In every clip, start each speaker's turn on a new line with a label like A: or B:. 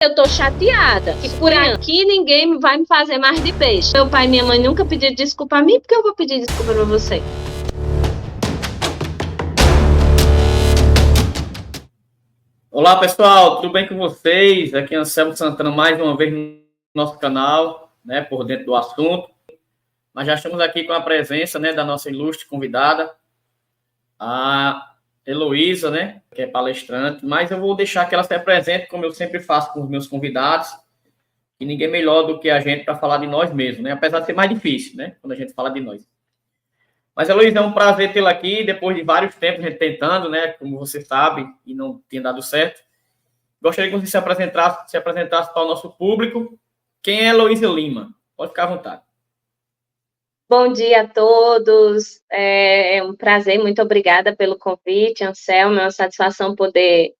A: Eu tô chateada. E por aqui ninguém vai me fazer mais de beijo. Meu pai e minha mãe nunca pediram desculpa a mim, porque eu vou pedir desculpa pra você.
B: Olá, pessoal, tudo bem com vocês? Aqui é Anselmo Santana, mais uma vez no nosso canal, né, por dentro do assunto. Mas já estamos aqui com a presença, né, da nossa ilustre convidada, a Heloísa, né, que é palestrante. Mas eu vou deixar que ela se apresente, como eu sempre faço com os meus convidados, e ninguém melhor do que a gente para falar de nós mesmos, né? Apesar de ser mais difícil, né, quando a gente fala de nós. Mas, Heloísa, é um prazer tê-la aqui, depois de vários tempos a gente tentando, né, como você sabe, e não tinha dado certo. Gostaria que você se apresentasse para o nosso público. Quem é Heloísa Lima? Pode ficar à vontade.
A: Bom dia a todos. É um prazer, muito obrigada pelo convite, Anselmo. É uma satisfação poder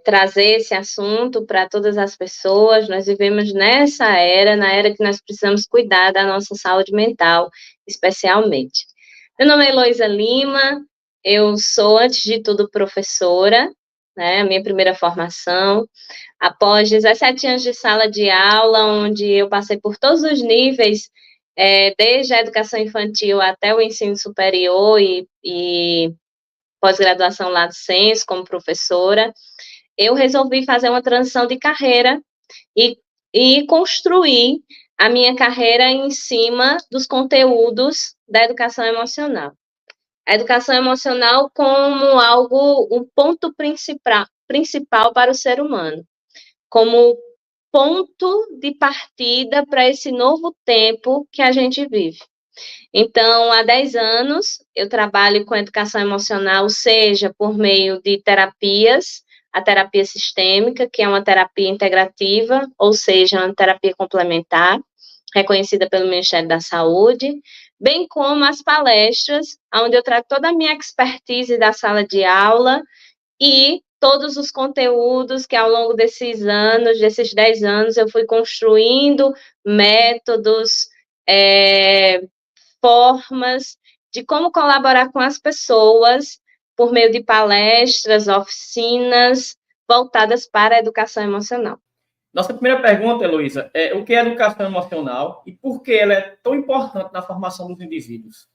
A: trazer esse assunto para todas as pessoas. Nós vivemos nessa era, na era que nós precisamos cuidar da nossa saúde mental, especialmente. Meu nome é Heloísa Lima, eu sou, antes de tudo, professora, né, a minha primeira formação. Após 17 anos de sala de aula, onde eu passei por todos os níveis, desde a educação infantil até o ensino superior e pós-graduação lá do Senso, como professora, eu resolvi fazer uma transição de carreira e construir a minha carreira em cima dos conteúdos da educação emocional. A educação emocional como um ponto principal para o ser humano, como ponto de partida para esse novo tempo que a gente vive. Então, há 10 anos, eu trabalho com educação emocional, seja por meio de terapias, a terapia sistêmica, que é uma terapia integrativa, ou seja, uma terapia complementar, reconhecida pelo Ministério da Saúde, bem como as palestras, onde eu trago toda a minha expertise da sala de aula e todos os conteúdos que ao longo desses 10 anos, eu fui construindo métodos, formas de como colaborar com as pessoas por meio de palestras, oficinas voltadas para a educação emocional.
B: Nossa primeira pergunta, Heloísa, é o que é educação emocional e por que ela é tão importante na formação dos indivíduos?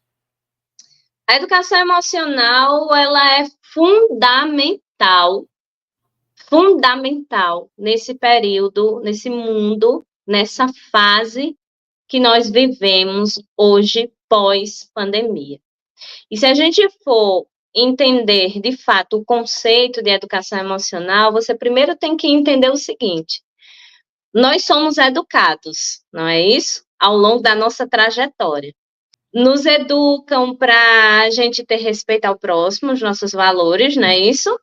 A: A educação emocional, ela é fundamental nesse período, nesse mundo, nessa fase que nós vivemos hoje, pós-pandemia. E se a gente for entender, de fato, o conceito de educação emocional, você primeiro tem que entender o seguinte: nós somos educados, não é isso? Ao longo da nossa trajetória. Nos educam para a gente ter respeito ao próximo, os nossos valores, não é isso?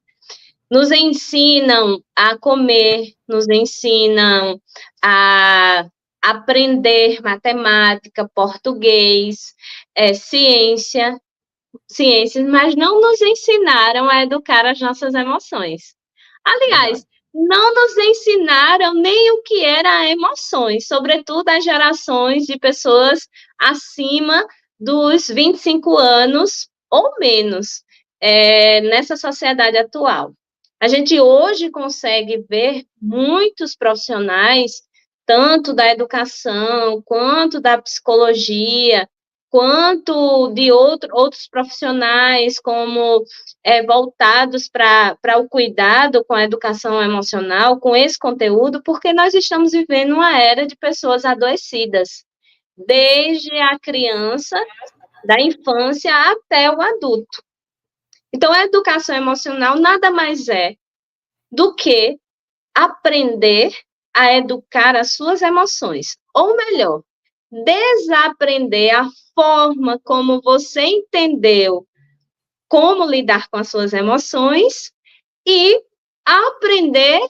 A: Nos ensinam a comer, nos ensinam a aprender matemática, português, ciências, mas não nos ensinaram a educar as nossas emoções. Aliás, não nos ensinaram nem o que era emoções, sobretudo as gerações de pessoas acima dos 25 anos ou menos, nessa sociedade atual. A gente hoje consegue ver muitos profissionais, tanto da educação, quanto da psicologia, quanto de outros profissionais, como voltados para o cuidado com a educação emocional, com esse conteúdo, porque nós estamos vivendo uma era de pessoas adoecidas, desde a criança, da infância até o adulto. Então, a educação emocional nada mais é do que aprender a educar as suas emoções, ou melhor, desaprender a forma como você entendeu como lidar com as suas emoções e aprender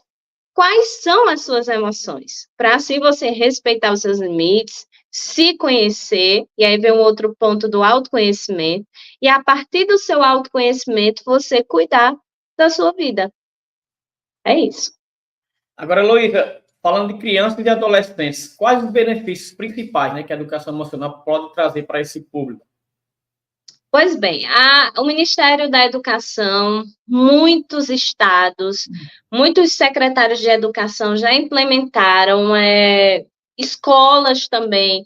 A: quais são as suas emoções, para assim você respeitar os seus limites, se conhecer, e aí vem um outro ponto do autoconhecimento, e a partir do seu autoconhecimento, você cuidar da sua vida. É isso.
B: Agora, Heloísa, falando de crianças e de adolescentes, quais os benefícios principais, né, que a educação emocional pode trazer para esse público?
A: Pois bem, o Ministério da Educação, muitos estados, muitos secretários de educação já implementaram escolas também,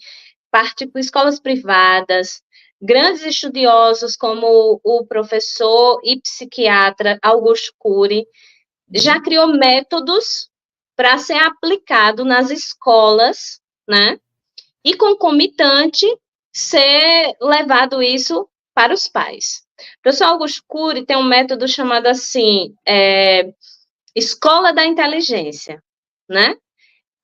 A: escolas privadas, grandes estudiosos como o professor e psiquiatra Augusto Cury, já criou métodos para ser aplicado nas escolas, né? E concomitante ser levado isso para os pais. O professor Augusto Cury tem um método chamado assim, Escola da Inteligência, né?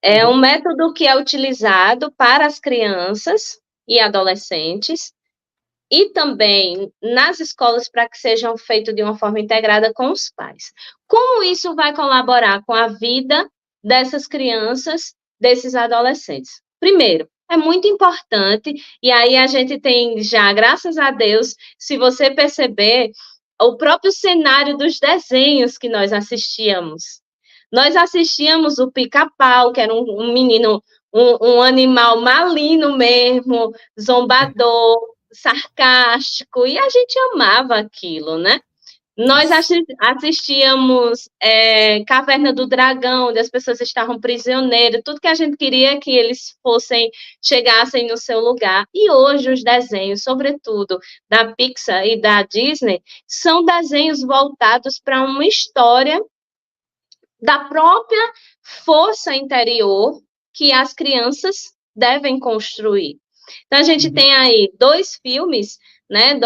A: É um método que é utilizado para as crianças e adolescentes e também nas escolas para que sejam feitos de uma forma integrada com os pais. Como isso vai colaborar com a vida dessas crianças, desses adolescentes? Primeiro, é muito importante, e aí a gente tem já, graças a Deus, se você perceber, o próprio cenário dos desenhos que nós assistíamos. Nós assistíamos o Pica-Pau, que era um menino, um animal malino mesmo, zombador, sarcástico, e a gente amava aquilo, né? Nós assistíamos Caverna do Dragão, onde as pessoas estavam prisioneiras, tudo que a gente queria é que eles chegassem no seu lugar. E hoje os desenhos, sobretudo da Pixar e da Disney, são desenhos voltados para uma história da própria força interior que as crianças devem construir. Então, a gente tem aí 2 filmes, né,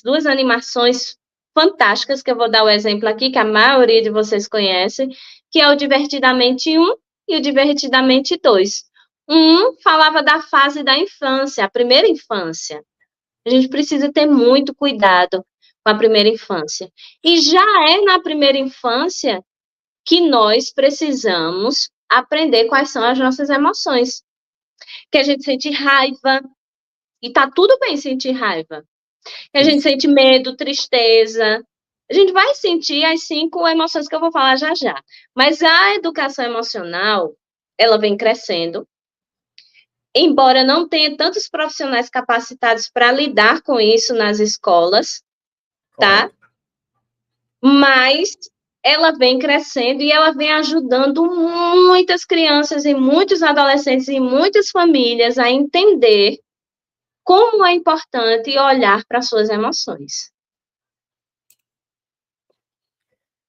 A: duas animações fantásticas, que eu vou dar o exemplo aqui, que a maioria de vocês conhece, que é o Divertidamente 1 e o Divertidamente 2. Um falava da fase da infância, a primeira infância. A gente precisa ter muito cuidado com a primeira infância. E já é na primeira infância que nós precisamos aprender quais são as nossas emoções. Que a gente sente raiva, e tá tudo bem sentir raiva. Que a gente sente medo, tristeza. A gente vai sentir as 5 emoções que eu vou falar já já. Mas a educação emocional, ela vem crescendo. Embora não tenha tantos profissionais capacitados para lidar com isso nas escolas, tá? Mas ela vem crescendo e ela vem ajudando muitas crianças e muitos adolescentes e muitas famílias a entender como é importante olhar para suas emoções.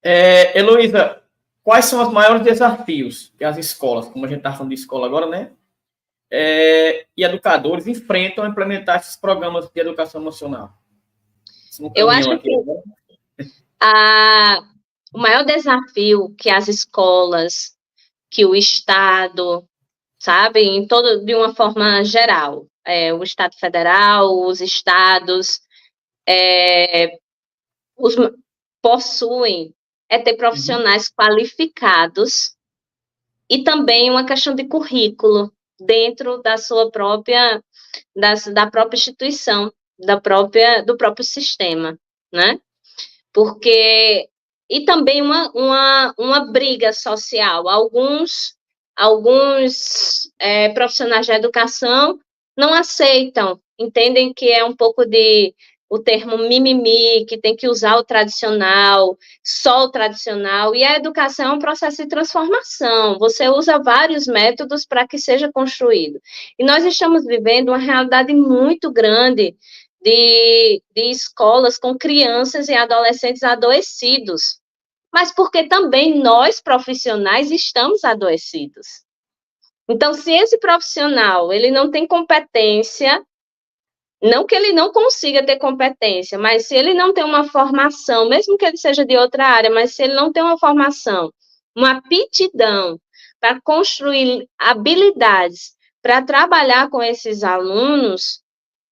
B: Heloísa, quais são os maiores desafios que as escolas, como a gente está falando de escola agora, né? E educadores enfrentam a implementar esses programas de educação emocional?
A: Eu acho que o maior desafio que as escolas, que o Estado, sabe, de uma forma geral, o Estado Federal, os estados, possuem ter profissionais qualificados e também uma questão de currículo dentro da sua própria, da própria instituição, do próprio sistema, né? Porque e também uma briga social. Alguns profissionais de educação não aceitam, entendem que é um pouco o termo mimimi, que tem que usar o tradicional, só o tradicional, e a educação é um processo de transformação, você usa vários métodos para que seja construído. E nós estamos vivendo uma realidade muito grande de escolas com crianças e adolescentes adoecidos, mas porque também nós, profissionais, estamos adoecidos. Então, se esse profissional ele não tem competência, não que ele não consiga ter competência, mas se ele não tem uma formação, mesmo que ele seja de outra área, mas se ele não tem uma formação, uma aptidão para construir habilidades para trabalhar com esses alunos,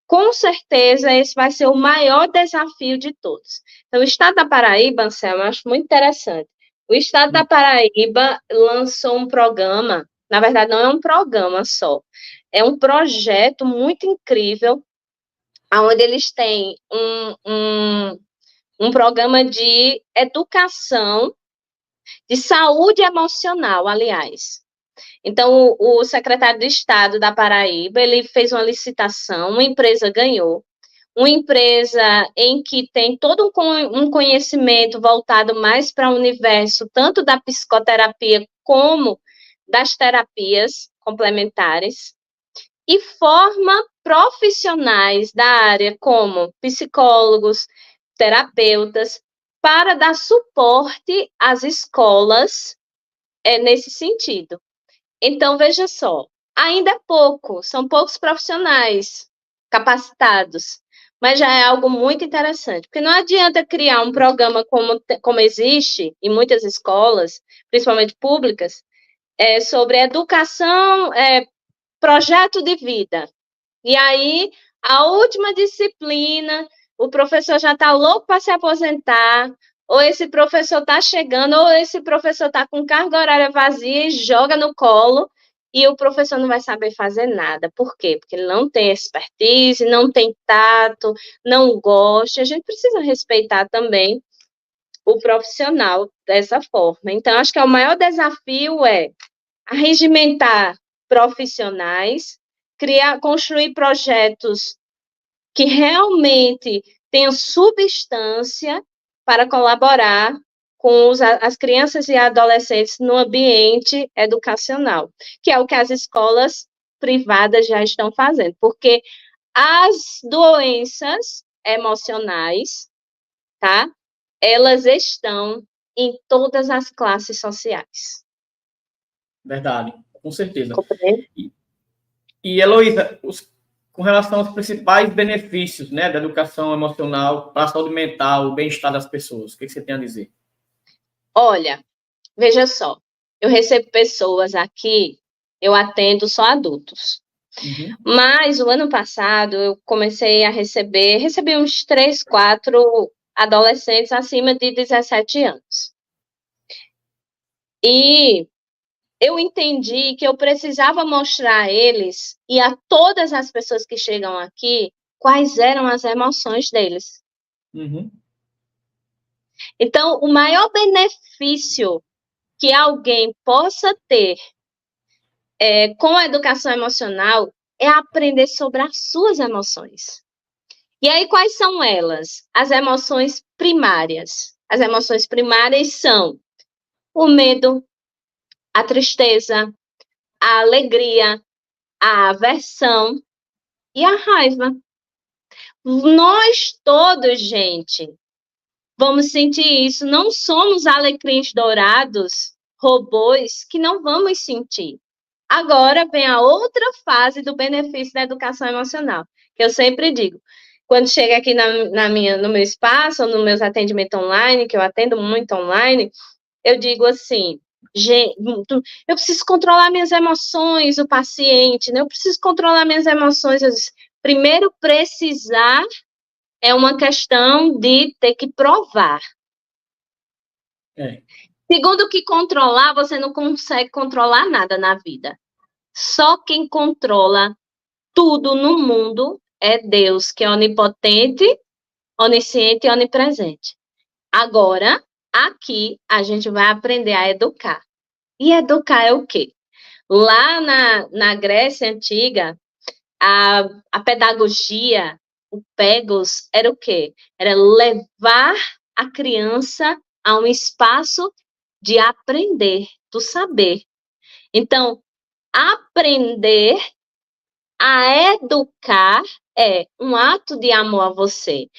A: com certeza esse vai ser o maior desafio de todos. Então, o Estado da Paraíba, Anselmo, eu acho muito interessante. O Estado da Paraíba lançou um programa, na verdade não é um programa só, é um projeto muito incrível, onde eles têm um programa de educação, de saúde emocional, aliás. Então, o secretário de Estado da Paraíba, ele fez uma licitação, uma empresa ganhou, uma empresa em que tem todo um conhecimento voltado mais para o universo, tanto da psicoterapia como das terapias complementares, e forma profissionais da área, como psicólogos, terapeutas, para dar suporte às escolas nesse sentido. Então, veja só, ainda é pouco, são poucos profissionais capacitados, mas já é algo muito interessante, porque não adianta criar um programa como existe em muitas escolas, principalmente públicas, sobre educação, projeto de vida. E aí, a última disciplina, o professor já está louco para se aposentar, ou esse professor está chegando, ou esse professor está com carga horária vazia e joga no colo, e o professor não vai saber fazer nada. Por quê? Porque ele não tem expertise, não tem tato, não gosta. A gente precisa respeitar também o profissional dessa forma. Então, acho que o maior desafio é arregimentar profissionais, construir projetos que realmente tenham substância para colaborar com as crianças e adolescentes no ambiente educacional, que é o que as escolas privadas já estão fazendo, porque as doenças emocionais, tá? Elas estão em todas as classes sociais.
B: Verdade, com certeza.
A: Compreende?
B: E Heloísa, com relação aos principais benefícios, né, da educação emocional para a saúde mental, o bem-estar das pessoas, o que você tem a dizer?
A: Olha, veja só, eu recebo pessoas aqui, eu atendo só adultos.
B: Uhum.
A: Mas o ano passado eu comecei a recebi uns 3, 4 adolescentes acima de 17 anos. E eu entendi que eu precisava mostrar a eles e a todas as pessoas que chegam aqui quais eram as emoções deles.
B: Uhum.
A: Então, o maior benefício que alguém possa ter com a educação emocional é aprender sobre as suas emoções. E aí, quais são elas? As emoções primárias. As emoções primárias são o medo, a tristeza, a alegria, a aversão e a raiva. Nós todos, gente, vamos sentir isso. Não somos alecrins dourados, robôs, que não vamos sentir. Agora vem a outra fase do benefício da educação emocional, que eu sempre digo. Quando chega aqui no meu espaço, ou nos meus atendimentos online, que eu atendo muito online, eu digo assim, gente, eu preciso controlar minhas emoções, o paciente, né? Eu preciso controlar minhas emoções. Eu disse, primeiro, precisar é uma questão de ter que provar. Segundo, que controlar, você não consegue controlar nada na vida. Só quem controla tudo no mundo é Deus, que é onipotente, onisciente e onipresente. Agora, aqui, a gente vai aprender a educar. E educar é o quê? Lá na Grécia Antiga, a pedagogia, o pegos, era o quê? Era levar a criança a um espaço de aprender, do saber. Então, aprender a educar é um ato de amor a você.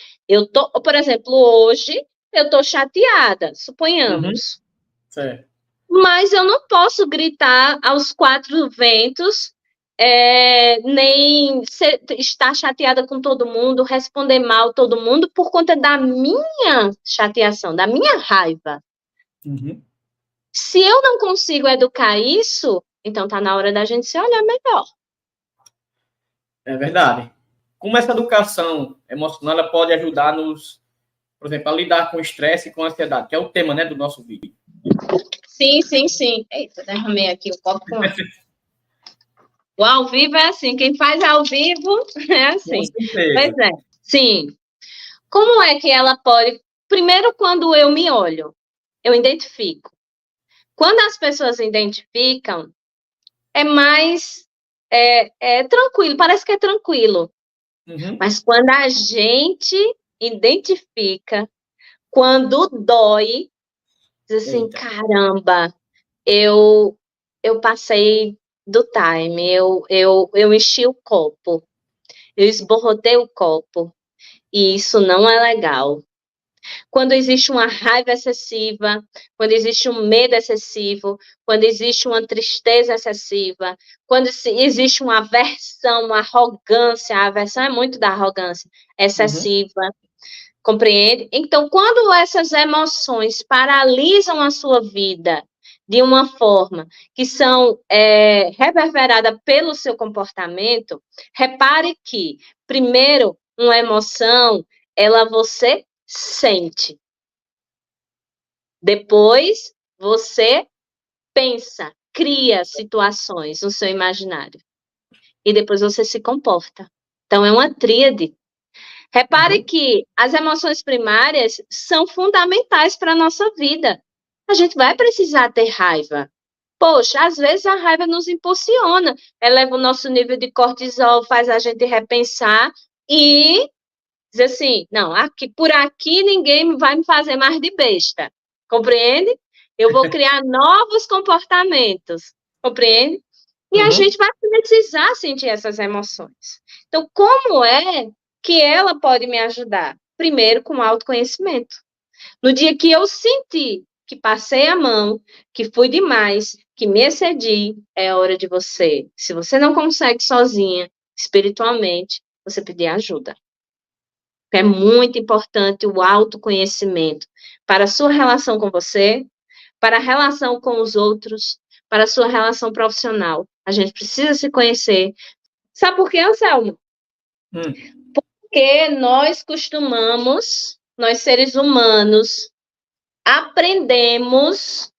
A: Por exemplo, hoje eu tô chateada, suponhamos.
B: Certo.
A: Mas eu não posso gritar aos 4 ventos, nem estar chateada com todo mundo, responder mal todo mundo por conta da minha chateação, da minha raiva.
B: Uhum.
A: Se eu não consigo educar isso, então tá na hora da gente se olhar melhor.
B: É verdade. Como essa educação emocional ela pode ajudar-nos, por exemplo, a lidar com o estresse e com a ansiedade, que é o tema, né, do nosso vídeo.
A: Sim, sim, sim. Eita, derramei aqui o copo com água. O ao vivo é assim, quem faz ao vivo é assim. Pois é, sim. Como é que ela pode... Primeiro, quando eu me olho, eu identifico. Quando as pessoas identificam, é mais tranquilo, parece que é tranquilo.
B: Uhum.
A: Mas quando a gente identifica, quando dói, diz assim,
B: Eita.
A: caramba, eu passei do time, eu enchi o copo, eu esborrotei o copo, e isso não é legal. Quando existe uma raiva excessiva, quando existe um medo excessivo, quando existe uma tristeza excessiva, quando existe uma aversão, uma arrogância, a aversão é muito da arrogância
B: Uhum.
A: excessiva, compreende? Então, quando essas emoções paralisam a sua vida de uma forma que são reverberadas pelo seu comportamento, repare que, primeiro, uma emoção, ela você sente. Depois, você pensa, cria situações no seu imaginário. E depois você se comporta. Então, é uma tríade. Repare
B: Uhum.
A: que as emoções primárias são fundamentais para a nossa vida. A gente vai precisar ter raiva. Poxa, às vezes a raiva nos impulsiona, eleva o nosso nível de cortisol, faz a gente repensar e dizer assim, não, aqui, por aqui ninguém vai me fazer mais de besta. Compreende? Eu vou criar novos comportamentos. Compreende? E a
B: Uhum.
A: gente vai precisar sentir essas emoções. Então, como é que ela pode me ajudar? Primeiro, com autoconhecimento. No dia que eu senti que passei a mão, que fui demais, que me excedi, é hora de você. Se você não consegue sozinha, espiritualmente, você pedir ajuda. É muito importante o autoconhecimento para a sua relação com você, para a relação com os outros, para a sua relação profissional. A gente precisa se conhecer. Sabe por quê, Anselmo?
B: Hum.
A: Porque nós costumamos, nós seres humanos, aprendemos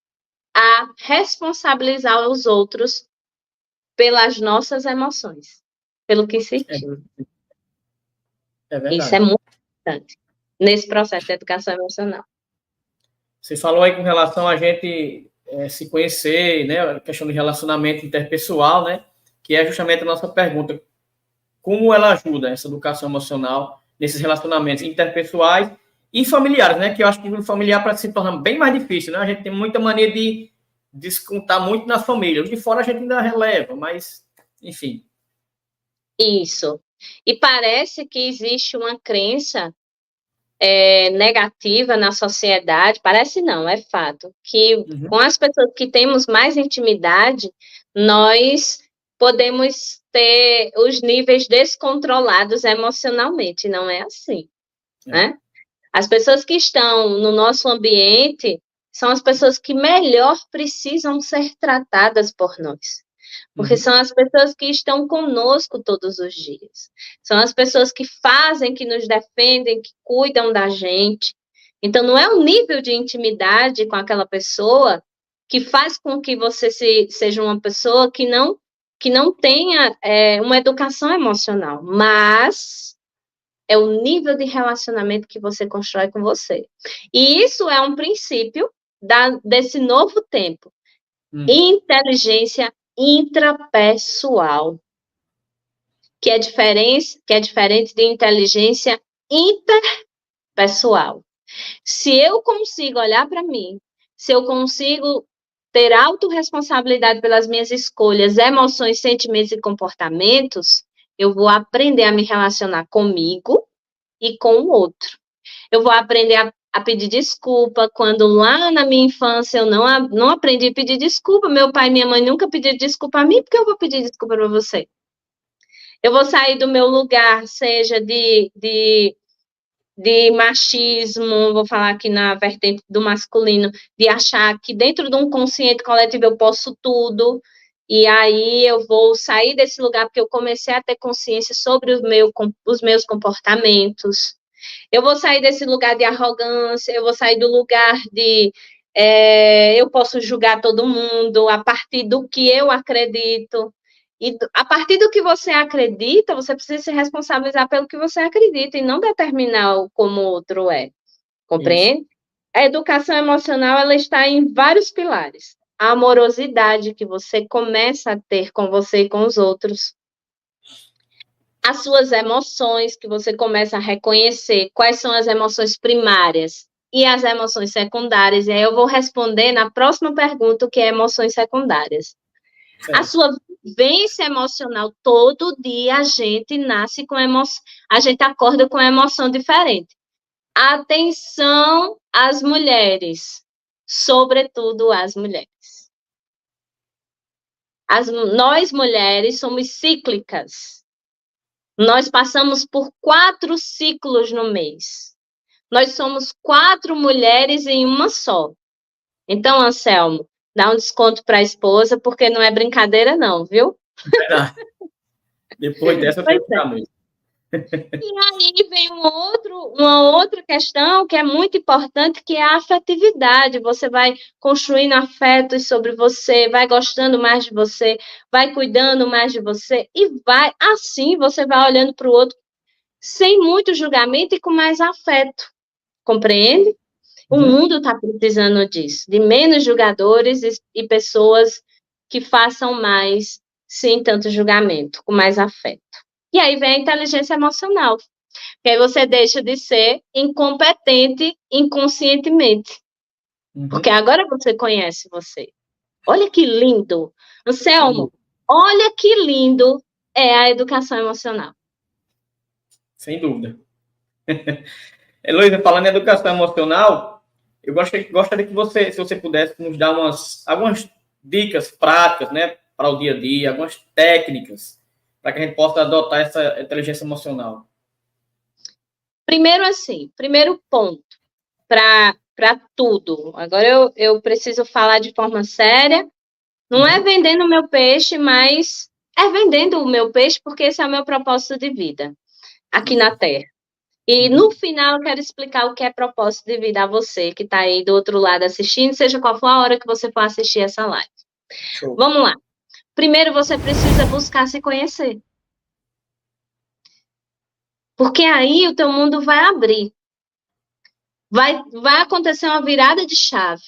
A: a responsabilizar os outros pelas nossas emoções, pelo que
B: É,
A: sentimos.
B: é
A: Isso é
B: verdade.
A: muito importante nesse processo de educação emocional.
B: Você falou aí com relação a gente se conhecer, né? A questão de relacionamento interpessoal, né? Que é justamente a nossa pergunta. Como ela ajuda essa educação emocional nesses relacionamentos interpessoais e familiares, né? Que eu acho que o familiar para se tornar bem mais difícil, né? A gente tem muita mania de descontar muito na família. Os de fora a gente ainda releva, mas, enfim.
A: Isso. E parece que existe uma crença negativa na sociedade, parece não, é fato, que
B: Uhum.
A: com as pessoas que temos mais intimidade, nós podemos ter os níveis descontrolados emocionalmente, não é assim,
B: É.
A: né? As pessoas que estão no nosso ambiente são as pessoas que melhor precisam ser tratadas por nós. Porque
B: Uhum.
A: são as pessoas que estão conosco todos os dias. São as pessoas que fazem, que nos defendem, que cuidam da gente. Então, não é o nível de intimidade com aquela pessoa que faz com que você seja uma pessoa que não tenha uma educação emocional, mas é o nível de relacionamento que você constrói com você. E isso é um princípio desse novo tempo.
B: Uhum.
A: Inteligência intrapessoal, que é diferente de inteligência interpessoal. Se eu consigo olhar para mim, se eu consigo ter autorresponsabilidade pelas minhas escolhas, emoções, sentimentos e comportamentos, eu vou aprender a me relacionar comigo e com o outro. Eu vou aprender a pedir desculpa, quando lá na minha infância eu não aprendi a pedir desculpa, meu pai e minha mãe nunca pediram desculpa a mim, porque eu vou pedir desculpa para você? Eu vou sair do meu lugar, seja de machismo, vou falar aqui na vertente do masculino, de achar que dentro de um consciente coletivo eu posso tudo, e aí eu vou sair desse lugar porque eu comecei a ter consciência sobre os meus comportamentos. Eu vou sair desse lugar de arrogância, eu vou sair do lugar de eu posso julgar todo mundo a partir do que eu acredito. E a partir do que você acredita, você precisa se responsabilizar pelo que você acredita e não determinar como o outro é.
B: Isso.
A: Compreende? A educação emocional ela está em vários pilares. A amorosidade que você começa a ter com você e com os outros. as suas emoções, que você começa a reconhecer quais são as emoções primárias e as emoções secundárias. E aí eu vou responder na próxima pergunta, o que é emoções secundárias. A sua vivência emocional, todo dia a gente nasce com emoção, a gente acorda com emoção diferente. Atenção às mulheres, sobretudo às mulheres. Nós mulheres somos cíclicas. Nós passamos por 4 ciclos no mês. Nós somos 4 mulheres em uma só. Então, Anselmo, dá um desconto para a esposa, porque não é brincadeira não, viu?
B: Depois dessa, eu tenho que ficar mesmo.
A: E aí vem uma outra questão que é muito importante, que é a afetividade. Você vai construindo afetos sobre você, vai gostando mais de você, vai cuidando mais de você, e vai, assim, você vai olhando para o outro sem muito julgamento e com mais afeto. Compreende? O mundo está precisando disso, de menos julgadores e pessoas que façam mais sem tanto julgamento, com mais afeto. E aí vem a inteligência emocional, que aí você deixa de ser incompetente inconscientemente. Porque agora você conhece você. Olha que lindo. Anselmo, olha que lindo é a educação emocional.
B: Sem dúvida. Heloísa, falando em educação emocional, eu gostaria que você, se você pudesse, nos dar algumas dicas práticas, né, para o dia a dia, algumas técnicas, para que a gente possa adotar essa inteligência emocional.
A: Primeiro ponto, para tudo. Agora eu preciso falar de forma séria. Não é vendendo o meu peixe, mas é vendendo o meu peixe, porque esse é o meu propósito de vida aqui na Terra. E no final eu quero explicar o que é propósito de vida a você que está aí do outro lado assistindo, seja qual for a hora que você for assistir essa live. Show. Vamos lá. Primeiro você precisa buscar se conhecer. Porque aí o teu mundo vai abrir. Vai acontecer uma virada de chave.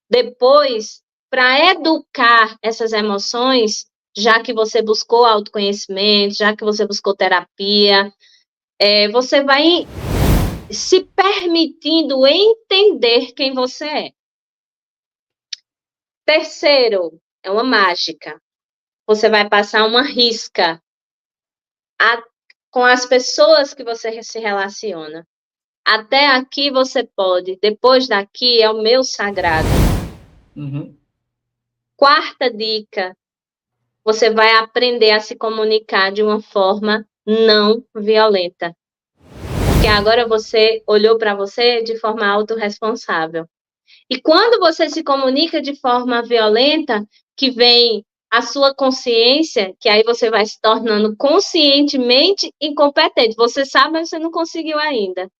A: Depois, para educar essas emoções, já que você buscou autoconhecimento, já que você buscou terapia, você vai se permitindo entender quem você é. Terceiro, é uma mágica. Você vai passar uma risca com as pessoas que você se relaciona. Até aqui você pode, depois daqui é o meu sagrado. Quarta dica, você vai aprender a se comunicar de uma forma não violenta. Porque agora você olhou para você de forma autorresponsável. E quando você se comunica de forma violenta, que vem a sua consciência, que aí você vai se tornando conscientemente incompetente. Você sabe, mas você não conseguiu ainda.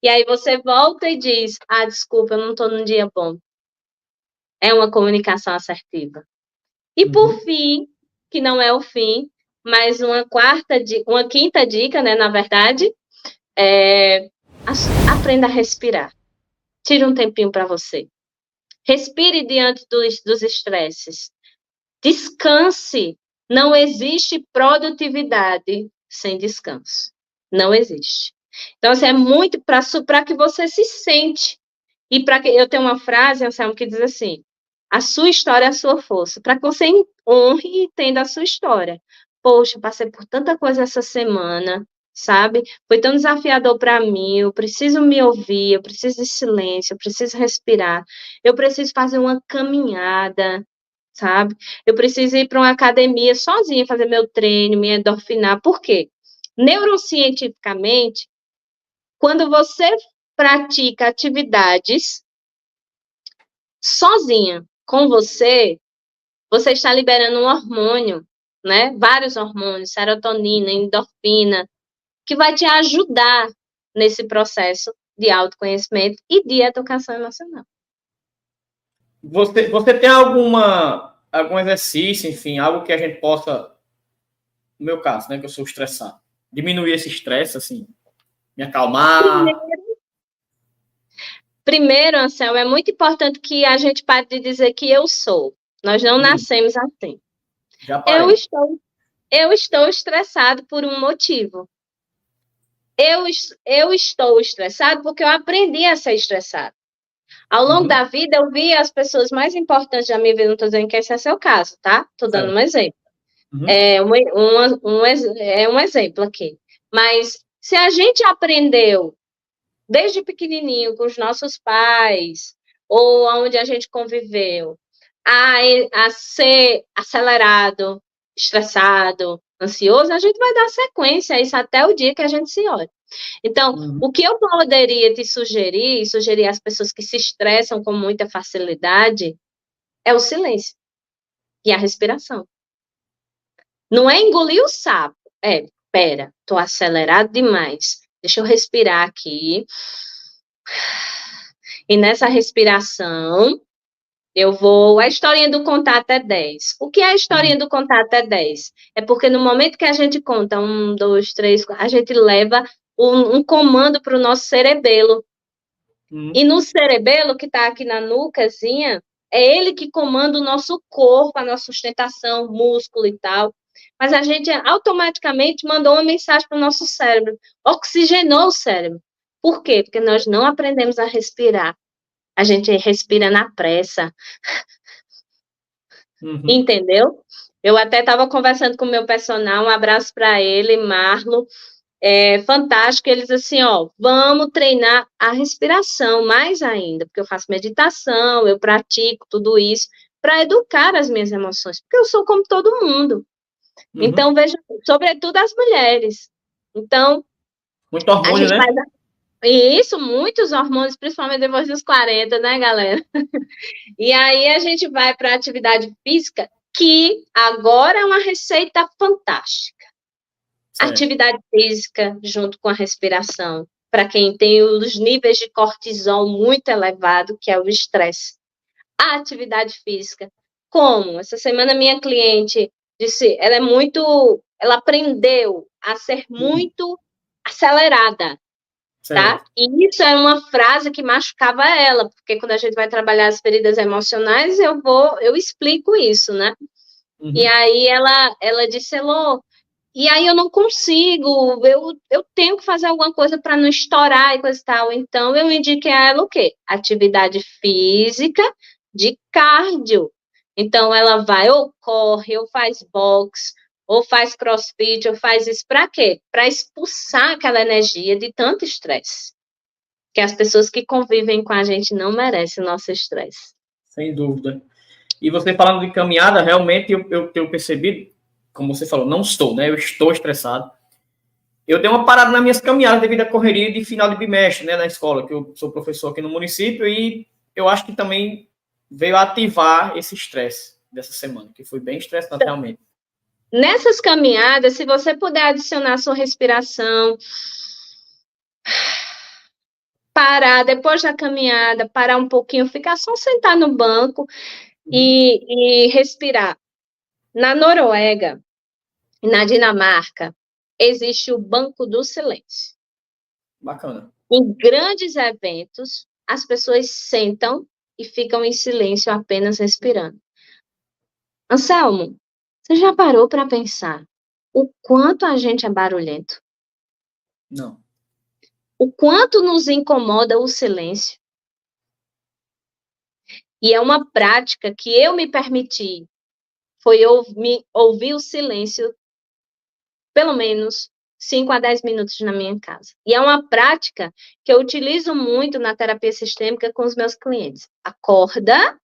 A: E aí você volta e diz, desculpa, eu não estou num dia bom. É uma comunicação assertiva. E por fim, que não é o fim, mas uma quinta dica, né, na verdade, aprenda a respirar. Tire um tempinho para você. Respire diante dos estresses. Descanse. Não existe produtividade sem descanso. Não existe. Então, assim, é muito para que você se sente. E para que eu tenho uma frase, Anselmo, que diz assim: a sua história é a sua força. Para que você honre e entenda a sua história. Poxa, passei por tanta coisa essa semana, sabe? Foi tão desafiador para mim, eu preciso me ouvir, eu preciso de silêncio, eu preciso respirar, eu preciso fazer uma caminhada, sabe? Eu preciso ir para uma academia sozinha, fazer meu treino, me endorfinar. Por quê? Neurocientificamente, quando você pratica atividades sozinha, com você está liberando um hormônio, né? Vários hormônios, serotonina, endorfina, que vai te ajudar nesse processo de autoconhecimento e de educação emocional.
B: Você tem algum exercício, enfim, algo que a gente possa, no meu caso, né, que eu sou estressado, diminuir esse estresse, assim, me acalmar?
A: Primeiro, Anselmo, é muito importante que a gente pare de dizer que eu sou. Nós não nascemos assim.
B: Já parei.
A: Eu estou estressado por um motivo. Eu estou estressado porque eu aprendi a ser estressado. Ao longo da vida, eu vi as pessoas mais importantes da minha vida, não estou dizendo que esse é seu caso, tá? Estou dando um exemplo. É um exemplo aqui. Mas se a gente aprendeu desde pequenininho com os nossos pais, ou onde a gente conviveu, a ser acelerado, estressado, ansioso, a gente vai dar sequência a isso até o dia que a gente se olha. Então, o que eu poderia te sugerir, e sugerir às pessoas que se estressam com muita facilidade, é o silêncio e a respiração. Não é engolir o sapo. Pera, tô acelerado demais. Deixa eu respirar aqui. E nessa respiração, eu vou. A historinha do contar até 10. O que é a historinha do contar até 10? É porque no momento que a gente conta 1, 2, 3, a gente leva um comando para o nosso cerebelo. E no cerebelo, que está aqui na nucazinha, é ele que comanda o nosso corpo, a nossa sustentação, músculo e tal. Mas a gente automaticamente mandou uma mensagem para o nosso cérebro, oxigenou o cérebro. Por quê? Porque nós não aprendemos a respirar. A gente respira na pressa. Entendeu? Eu até estava conversando com o meu personal, um abraço para ele, Marlo. Fantástico, eles assim, vamos treinar a respiração mais ainda, porque eu faço meditação, eu pratico tudo isso para educar as minhas emoções, porque eu sou como todo mundo. Então, veja, sobretudo as mulheres. Então,
B: muito hormônio, né?
A: Isso, muitos hormônios, principalmente depois dos 40, né, galera? E aí a gente vai para a atividade física, que agora é uma receita fantástica. Certo. Atividade física junto com a respiração, para quem tem os níveis de cortisol muito elevado, que é o estresse. A atividade física, como? Essa semana minha cliente disse, ela aprendeu a ser muito acelerada, certo. Tá? E isso é uma frase que machucava ela, porque quando a gente vai trabalhar as feridas emocionais, eu explico isso, né? E aí ela disse, Elô, e aí eu não consigo, eu tenho que fazer alguma coisa para não estourar e coisa e tal. Então, eu indiquei a ela o quê? Atividade física de cardio. Então, ela vai ou corre, ou faz boxe, ou faz crossfit, ou faz isso para quê? Para expulsar aquela energia de tanto estresse. Que as pessoas que convivem com a gente não merecem o nosso estresse.
B: Sem dúvida. E você falando de caminhada, realmente eu tenho percebido, como você falou, não estou, né? Eu estou estressado. Eu dei uma parada nas minhas caminhadas devido à correria de final de bimestre, né, na escola, que eu sou professor aqui no município, e eu acho que também veio ativar esse estresse dessa semana, que foi bem estressante realmente.
A: Nessas caminhadas, se você puder adicionar sua respiração, parar depois da caminhada, parar um pouquinho, ficar só sentar no banco e respirar. Na Noruega, na Dinamarca, existe o Banco do Silêncio.
B: Bacana.
A: Em grandes eventos, as pessoas sentam e ficam em silêncio, apenas respirando. Anselmo, você já parou para pensar o quanto a gente é barulhento?
B: Não.
A: O quanto nos incomoda o silêncio? E é uma prática que eu me permiti, foi ouvir o silêncio pelo menos 5 a 10 minutos na minha casa. E é uma prática que eu utilizo muito na terapia sistêmica com os meus clientes. Acorda.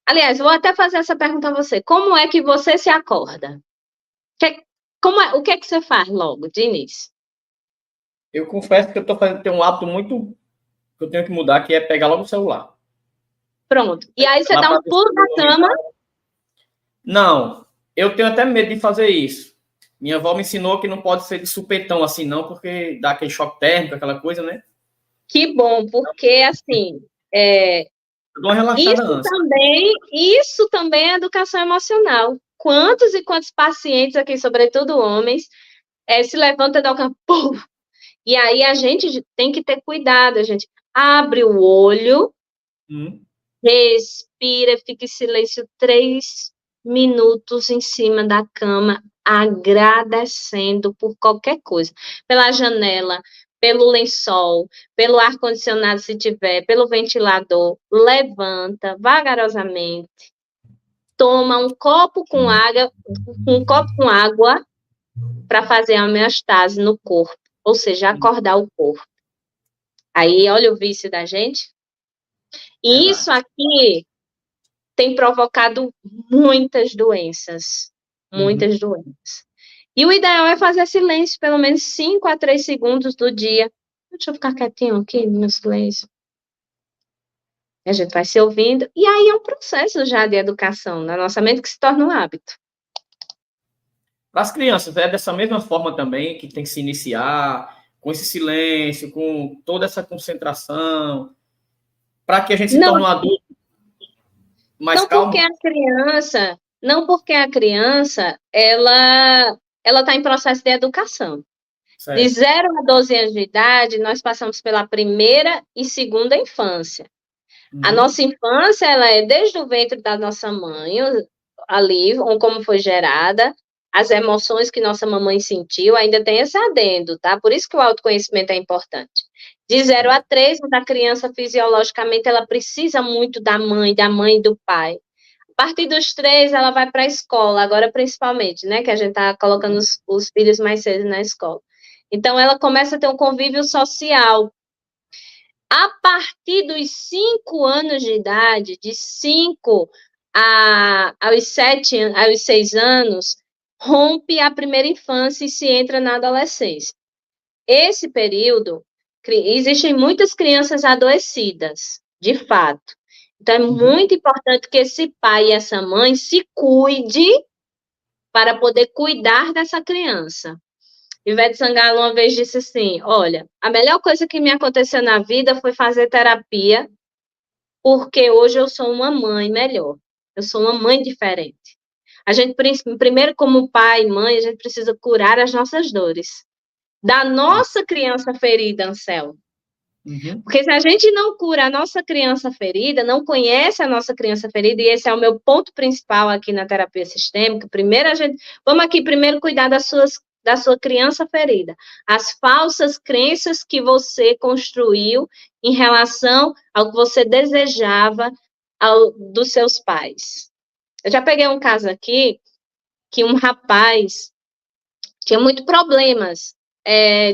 A: Aliás, vou até fazer essa pergunta a você. Como é que você se acorda? O que é que você faz logo, de início?
B: Eu confesso que tenho um hábito muito que eu tenho que mudar, que é pegar logo o celular.
A: Pronto. E aí você dá um pulo da cama?
B: Não. Eu tenho até medo de fazer isso. Minha avó me ensinou que não pode ser de supetão assim, não, porque dá aquele choque térmico, aquela coisa, né?
A: Que bom, porque assim, isso também é educação emocional. Quantos e quantos pacientes aqui, sobretudo homens, se levantam e dão uma pum! E aí a gente tem que ter cuidado, a gente abre o olho, respira, fica em silêncio 3 minutos em cima da cama, agradecendo por qualquer coisa, pela janela, pelo lençol, pelo ar-condicionado se tiver, pelo ventilador, levanta vagarosamente, toma um copo com água para fazer a homeostase no corpo, ou seja, acordar o corpo. Aí, olha o vício da gente. E isso aqui tem provocado muitas doenças. Muitas doenças. E o ideal é fazer silêncio, pelo menos 5 a 3 segundos do dia. Deixa eu ficar quietinho aqui no meu silêncio. A gente vai se ouvindo. E aí é um processo já de educação na nossa mente que se torna um hábito.
B: Para as crianças, é dessa mesma forma também que tem que se iniciar, com esse silêncio, com toda essa concentração, para que a gente se torne um adulto mais calmo?
A: Não porque a criança, ela está em processo de educação. Certo. De 0 a 12 anos de idade, nós passamos pela primeira e segunda infância. A nossa infância, ela é desde o ventre da nossa mãe, ali, como foi gerada, as emoções que nossa mamãe sentiu, ainda tem esse adendo, tá? Por isso que o autoconhecimento é importante. De 0 a 3, a criança, fisiologicamente, ela precisa muito da mãe e do pai. A partir dos 3, ela vai para a escola, agora principalmente, né? Que a gente está colocando os filhos mais cedo na escola. Então, ela começa a ter um convívio social. A partir dos 5 anos de idade, de 5 aos 6 anos, rompe a primeira infância e se entra na adolescência. Esse período, existem muitas crianças adoecidas, de fato. Então, é muito importante que esse pai e essa mãe se cuide para poder cuidar dessa criança. Ivete Sangalo uma vez disse assim, olha, a melhor coisa que me aconteceu na vida foi fazer terapia, porque hoje eu sou uma mãe melhor, eu sou uma mãe diferente. A gente, primeiro como pai e mãe, a gente precisa curar as nossas dores. Da nossa criança ferida, Anselmo. Porque se a gente não cura a nossa criança ferida, não conhece a nossa criança ferida, e esse é o meu ponto principal aqui na terapia sistêmica, vamos aqui primeiro cuidar da sua criança ferida. As falsas crenças que você construiu em relação ao que você desejava dos seus pais. Eu já peguei um caso aqui, que um rapaz tinha muitos problemas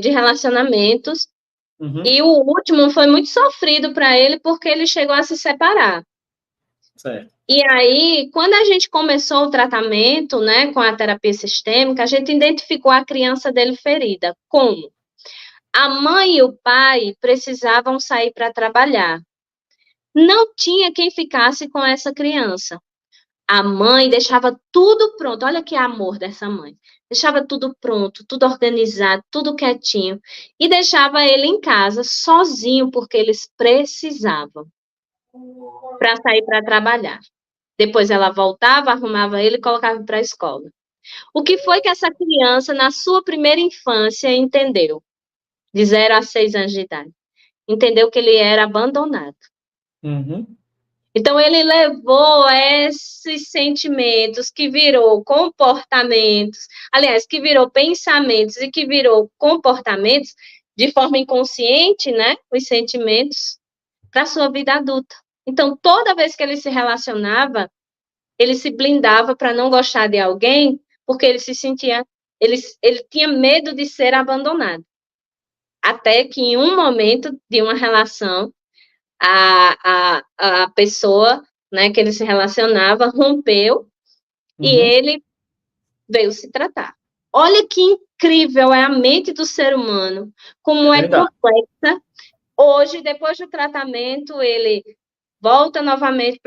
A: de relacionamentos, e o último foi muito sofrido para ele, porque ele chegou a se separar.
B: Certo.
A: E aí, quando a gente começou o tratamento, né, com a terapia sistêmica, a gente identificou a criança dele ferida. Como? A mãe e o pai precisavam sair para trabalhar. Não tinha quem ficasse com essa criança. A mãe deixava tudo pronto. Olha que amor dessa mãe. Deixava tudo pronto, tudo organizado, tudo quietinho. E deixava ele em casa, sozinho, porque eles precisavam para sair para trabalhar. Depois ela voltava, arrumava ele e colocava para a escola. O que foi que essa criança, na sua primeira infância, entendeu? De 0 a 6 anos de idade. Entendeu que ele era abandonado. Então, ele levou esses sentimentos que virou comportamentos, aliás, que virou pensamentos e que virou comportamentos de forma inconsciente, né? Os sentimentos para a sua vida adulta. Então, toda vez que ele se relacionava, ele se blindava para não gostar de alguém, porque ele se sentia, ele tinha medo de ser abandonado. Até que em um momento de uma relação, a pessoa, né, que ele se relacionava rompeu e ele veio se tratar. Olha que incrível é a mente do ser humano, como é complexa. Hoje, depois do tratamento, ele volta novamente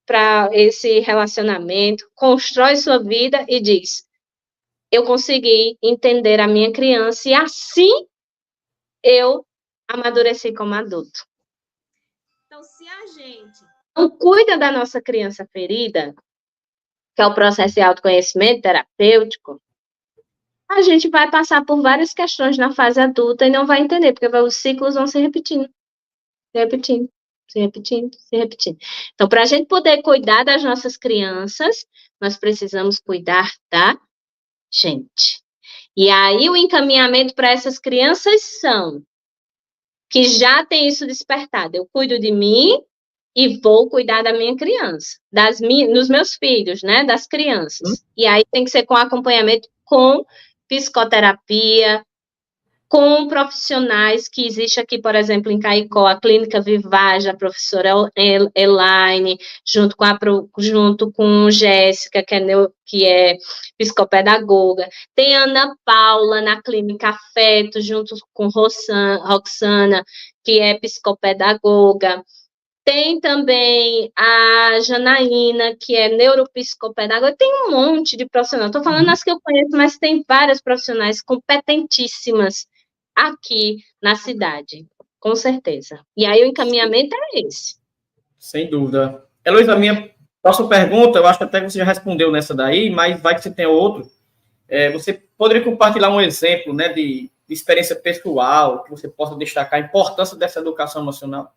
A: para esse relacionamento, constrói sua vida e diz, eu consegui entender a minha criança e assim eu amadureci como adulto. Então, se a gente não cuida da nossa criança ferida, que é o processo de autoconhecimento terapêutico, a gente vai passar por várias questões na fase adulta e não vai entender, porque os ciclos vão se repetindo. se repetindo, se repetindo. Então, para a gente poder cuidar das nossas crianças, nós precisamos cuidar da gente. E aí, o encaminhamento para essas crianças são que já tem isso despertado. Eu cuido de mim e vou cuidar da minha criança, dos meus filhos, né, das crianças. E aí tem que ser com acompanhamento com psicoterapia, com profissionais que existe aqui, por exemplo, em Caicó, a Clínica Vivage, a professora Elaine, junto com Jéssica, que é psicopedagoga. Tem Ana Paula na Clínica Afeto, junto com Roxana, que é psicopedagoga. Tem também a Janaína, que é neuropsicopedagoga. Tem um monte de profissionais. Estou falando as que eu conheço, mas tem várias profissionais competentíssimas aqui na cidade, com certeza. E aí o encaminhamento é esse.
B: Sem dúvida. Heloísa, a minha próxima pergunta, eu acho que até você já respondeu nessa daí, mas vai que você tem outro. Você poderia compartilhar um exemplo, né, de experiência pessoal, que você possa destacar a importância dessa educação emocional?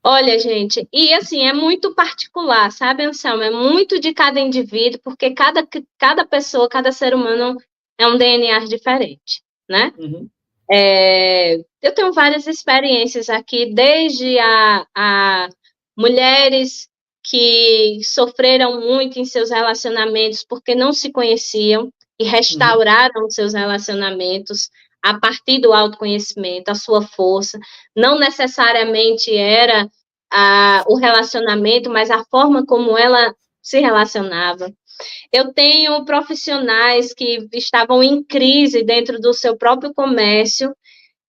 A: Olha, gente, e assim, é muito particular, sabe, Anselmo? É muito de cada indivíduo, porque cada pessoa, cada ser humano é um DNA diferente, né?
B: Uhum.
A: Eu tenho várias experiências aqui, desde a mulheres que sofreram muito em seus relacionamentos porque não se conheciam e restauraram seus relacionamentos a partir do autoconhecimento, a sua força. Não necessariamente era o relacionamento, mas a forma como ela se relacionava. Eu tenho profissionais que estavam em crise dentro do seu próprio comércio.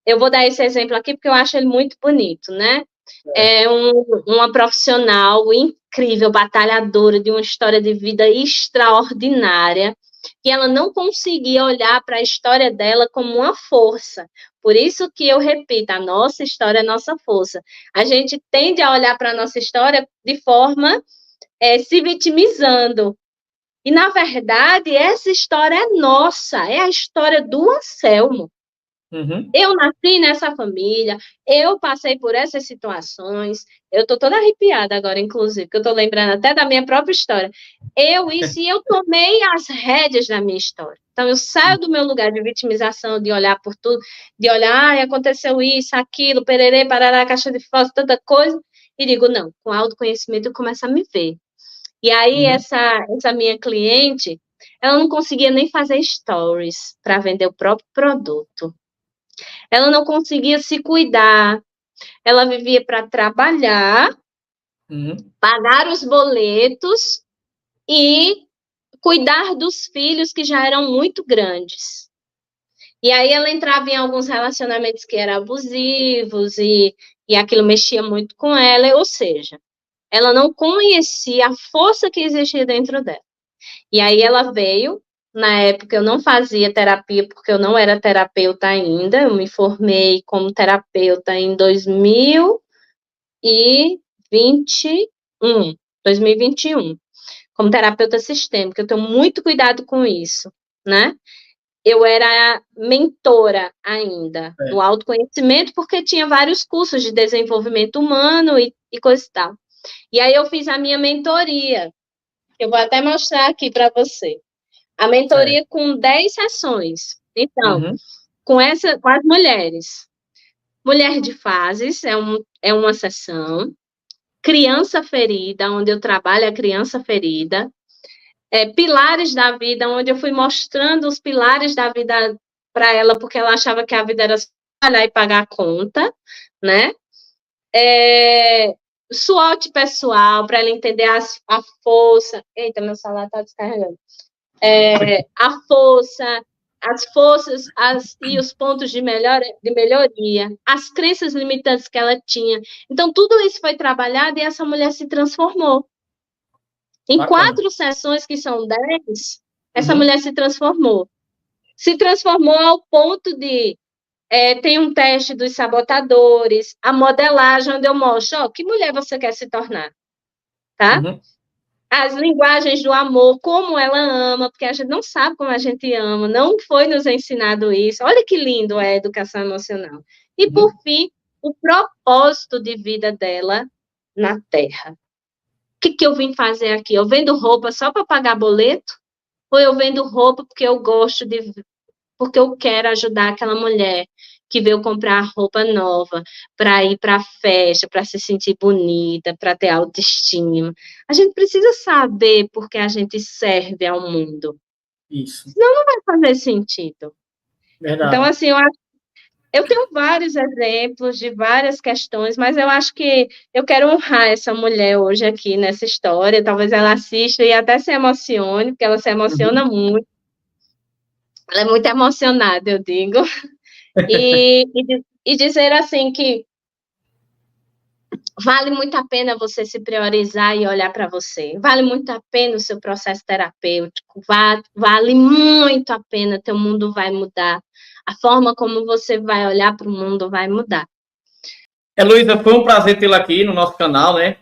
A: Eu vou dar esse exemplo aqui porque eu acho ele muito bonito, né? Uma profissional incrível, batalhadora, de uma história de vida extraordinária, que ela não conseguia olhar para a história dela como uma força. Por isso que eu repito, a nossa história é a nossa força. A gente tende a olhar para a nossa história de forma se vitimizando. E, na verdade, essa história é nossa, é a história do Anselmo. Eu nasci nessa família, eu passei por essas situações, eu estou toda arrepiada agora, inclusive, porque eu estou lembrando até da minha própria história. Eu tomei as rédeas da minha história. Então, eu saio do meu lugar de vitimização, de olhar por tudo, de olhar, aconteceu isso, aquilo, pererê, parará, caixa de fósforo, tanta coisa, e digo, não, com autoconhecimento eu começo a me ver. E aí, essa minha cliente, ela não conseguia nem fazer stories para vender o próprio produto. Ela não conseguia se cuidar. Ela vivia para trabalhar, pagar os boletos e cuidar dos filhos que já eram muito grandes. E aí ela entrava em alguns relacionamentos que eram abusivos e aquilo mexia muito com ela, ou seja, ela não conhecia a força que existia dentro dela. E aí ela veio, na época eu não fazia terapia porque eu não era terapeuta ainda, eu me formei como terapeuta em 2021, como terapeuta sistêmica, eu tenho muito cuidado com isso, né? Eu era mentora ainda do autoconhecimento, porque tinha vários cursos de desenvolvimento humano e coisa e tal. E aí eu fiz a minha mentoria, eu vou até mostrar aqui para você. A mentoria com 10 sessões. Então, com as mulheres. Mulher de fases é uma sessão. Criança ferida, onde eu trabalho a criança ferida. Pilares da vida, onde eu fui mostrando os pilares da vida para ela, porque ela achava que a vida era só trabalhar e pagar a conta, né? SWOT pessoal, para ela entender a força. Eita, meu celular está descarregando. A força, as forças e os pontos de melhoria, as crenças limitantes que ela tinha. Então, tudo isso foi trabalhado e essa mulher se transformou. Em 4 sessões, que são 10, essa mulher se transformou. Se transformou ao ponto de tem um teste dos sabotadores, a modelagem, onde eu mostro, que mulher você quer se tornar, tá? As linguagens do amor, como ela ama, porque a gente não sabe como a gente ama, não foi nos ensinado isso. Olha que lindo é a educação emocional. E, por fim, o propósito de vida dela na Terra. O que eu vim fazer aqui? Eu vendo roupa só para pagar boleto? Ou eu vendo roupa porque eu gosto porque eu quero ajudar aquela mulher que veio comprar roupa nova para ir para a festa, para se sentir bonita, para ter autoestima. A gente precisa saber por que a gente serve ao mundo.
B: Isso.
A: Senão não vai fazer sentido.
B: Verdade.
A: Então, assim, eu tenho vários exemplos de várias questões, mas eu acho que eu quero honrar essa mulher hoje aqui nessa história. Talvez ela assista e até se emocione, porque ela se emociona muito. Ela é muito emocionada, eu digo. E dizer assim que vale muito a pena você se priorizar e olhar para você. Vale muito a pena o seu processo terapêutico. Vale muito a pena. Teu mundo vai mudar. A forma como você vai olhar para o mundo vai mudar.
B: Heloísa, foi um prazer tê-la aqui no nosso canal, né?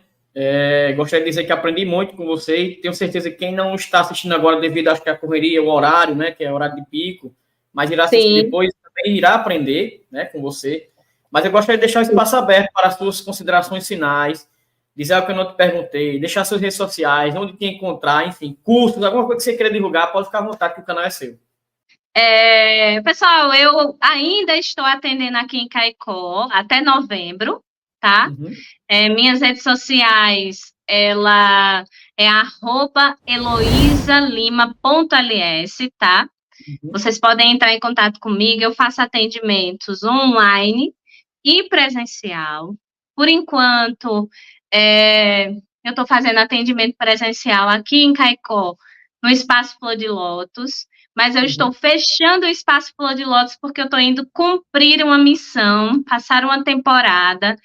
B: Gostaria de dizer que aprendi muito com você e tenho certeza que quem não está assistindo agora devido acho que a correria, o horário, né, que é horário de pico, mas irá assistir depois, também irá aprender, né, com você. Mas eu gostaria de deixar o espaço aberto para as suas considerações finais, dizer algo que eu não te perguntei, deixar suas redes sociais, onde te encontrar, enfim, cursos, alguma coisa que você queira divulgar, pode ficar à vontade que o canal é seu.
A: Pessoal, eu ainda estou atendendo aqui em Caicó até novembro, tá?
B: Uhum.
A: Minhas redes sociais, ela é @heloisalima.ls, tá?
B: Uhum.
A: Vocês podem entrar em contato comigo, eu faço atendimentos online e presencial. Por enquanto, eu estou fazendo atendimento presencial aqui em Caicó, no Espaço Flor de Lótus, mas eu estou fechando o Espaço Flor de Lótus porque eu estou indo cumprir uma missão, passar uma temporada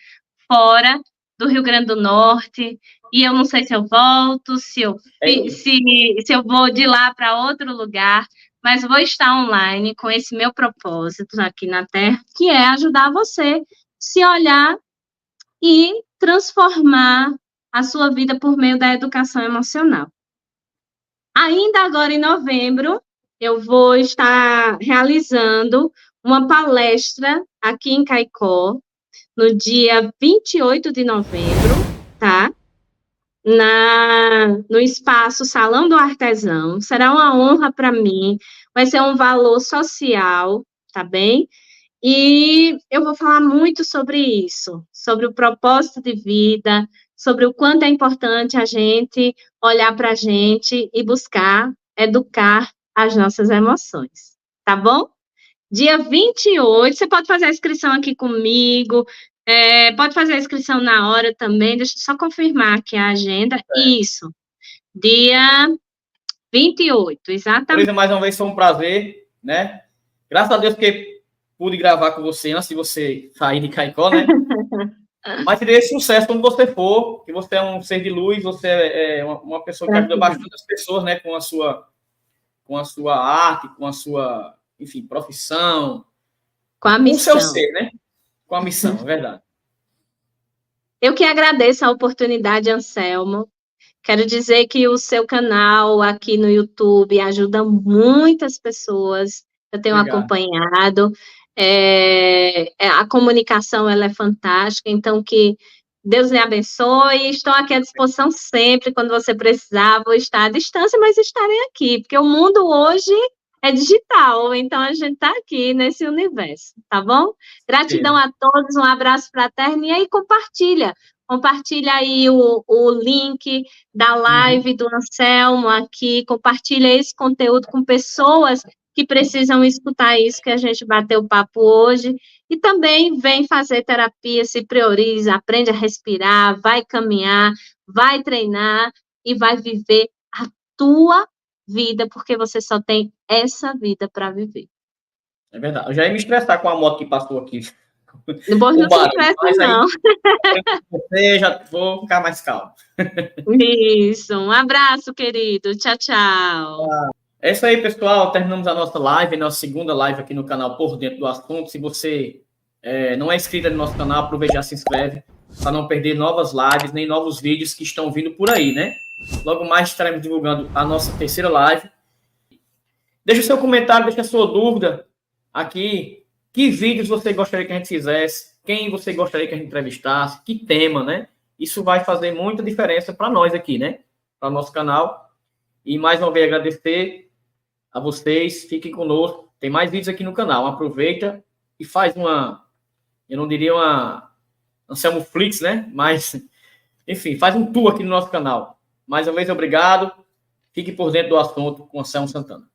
A: fora do Rio Grande do Norte, e eu não sei se eu volto, se eu vou de lá para outro lugar, mas vou estar online com esse meu propósito aqui na Terra, que é ajudar você a se olhar e transformar a sua vida por meio da educação emocional. Ainda agora em novembro, eu vou estar realizando uma palestra aqui em Caicó, no dia 28 de novembro, tá? No espaço Salão do Artesão. Será uma honra para mim, vai ser um valor social, tá bem? E eu vou falar muito sobre isso, sobre o propósito de vida, sobre o quanto é importante a gente olhar para a gente e buscar educar as nossas emoções, tá bom? Dia 28, você pode fazer a inscrição aqui comigo, pode fazer a inscrição na hora também, deixa eu só confirmar aqui a agenda. Isso, dia 28, exatamente.
B: Luísa, mais uma vez foi um prazer, né? Graças a Deus que pude gravar com você antes de você sair de Caicó, né? Mas te desejo sucesso onde você for, que você é um ser de luz, você é uma pessoa que ajuda bastante as pessoas, né? Com a sua arte, com a sua, enfim, profissão.
A: Com a missão.
B: Com o seu ser, né? Com a missão, é verdade.
A: Eu que agradeço a oportunidade, Anselmo. Quero dizer que o seu canal aqui no YouTube ajuda muitas pessoas. Eu tenho acompanhado. A comunicação ela é fantástica, então que Deus lhe abençoe. Estou aqui à disposição sempre, quando você precisar. Vou estar à distância, mas estarei aqui, porque o mundo hoje é digital, então a gente está aqui nesse universo, tá bom? Gratidão a todos, um abraço fraterno, e aí compartilha aí o link da live do Anselmo aqui, compartilha esse conteúdo com pessoas que precisam escutar isso que a gente bateu papo hoje, e também vem fazer terapia, se prioriza, aprende a respirar, vai caminhar, vai treinar e vai viver a tua vida, porque você só tem essa vida para viver.
B: É verdade. Eu já ia me estressar com a moto que passou aqui.
A: Depois não se estresse, não.
B: Você já vou ficar mais calmo.
A: Isso. Um abraço, querido. Tchau, tchau.
B: É isso aí, pessoal. Terminamos a nossa live, nossa segunda live aqui no canal Por Dentro do Assunto. Se você não é inscrito no nosso canal, aproveita e já se inscreve para não perder novas lives, nem novos vídeos que estão vindo por aí, né? Logo mais estaremos divulgando a nossa terceira live. Deixa o seu comentário, deixa a sua dúvida aqui. Que vídeos você gostaria que a gente fizesse? quem você gostaria que a gente entrevistasse, que tema, né? Isso vai fazer muita diferença para nós aqui, né? Para o nosso canal. E mais uma vez agradecer a vocês, fiquem conosco. Tem mais vídeos aqui no canal. Aproveita e faz uma, eu não diria uma Anselmo Flix, né? Mas, enfim, faz um tour aqui no nosso canal. Mais uma vez, obrigado. Fique por dentro do assunto com Anselmo Santana.